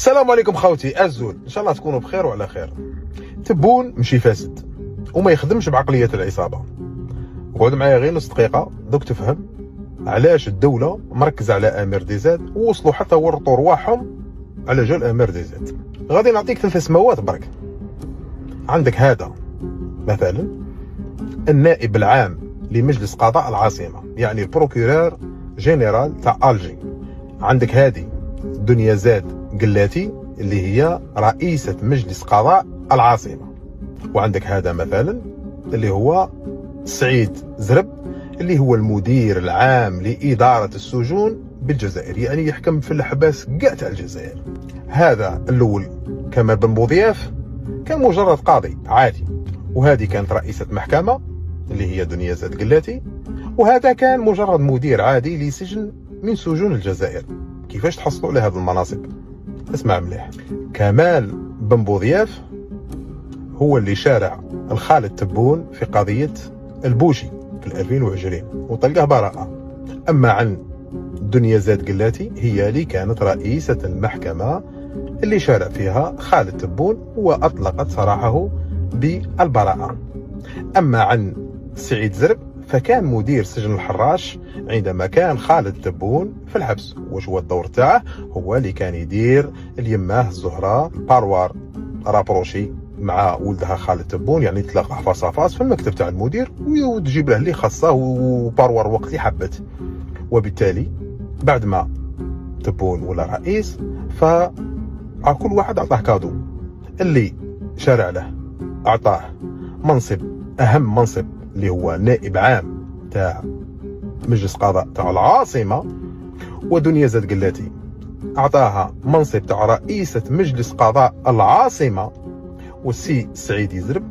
السلام عليكم خوتي الزول، ان شاء الله تكونوا بخير وعلى خير. تبون مشي فاسد وما يخدمش بعقليه العصابه. قعد معايا غير نص دقيقه دوك تفهم علاش الدوله مركزه على امير دي زاد ووصلوا حتى ورطوا رواحهم على جال امير دي زاد. غادي نعطيك 3 سماوات برك. عندك هذا مثلا النائب العام لمجلس قضاء العاصمه، يعني البروكورور جينيرال تاع الجي. عندك هذه دنيا زاد قلاتي اللي هي رئيسة مجلس قضاء العاصمة. وعندك هذا مثلا اللي هو سعيد زرب اللي هو المدير العام لإدارة السجون بالجزائر، يعني يحكم في الحباس كاع تاع الجزائر. هذا الأول كمال بن بوضياف كان مجرد قاضي عادي، وهذه كانت رئيسة محكمة اللي هي دنيا زاد قلاتي، وهذا كان مجرد مدير عادي لسجن من سجون الجزائر. كيفاش تحصلوا على هذه المناصب؟ اسمع مليح. كمال بن بوضياف هو اللي شارع الخالد تبون في قضية البوشي في 2020 وطلقه براءة. أما عن دنيا زاد قلاتي هي اللي كانت رئيسة المحكمة اللي شارع فيها خالد تبون وأطلقت سراحه بالبراءة. أما عن سعيد زرب فكان مدير سجن الحراش عندما كان خالد تبون في الحبس. واش هو الدور تاعه؟ هو اللي كان يدير اليماه الزهراء باروار رابروشي مع ولدها خالد تبون، يعني تلاقى فاس فاس في المكتب تاع المدير وتجيب له اللي خاصه وباروار وقت اللي حبت. وبالتالي بعد ما تبون ولا رئيس فكل واحد اعطاه كادو. اللي شارع له اعطاه منصب، اهم منصب اللي هو نائب عام تاع مجلس قضاء تاع العاصمة. ودنيا زاد قلاتي اعطاها منصب تاع رئيسة مجلس قضاء العاصمة. والسي سعيد يزرب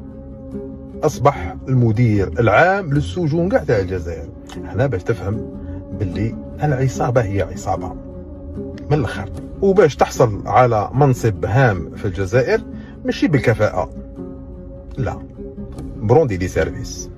اصبح المدير العام للسجون كاع تاع الجزائر. هنا باش تفهم باللي العصابة هي عصابة من الاخر. وباش تحصل على منصب هام في الجزائر ماشي بالكفاءة، لا، بروندي دي سيرفيس.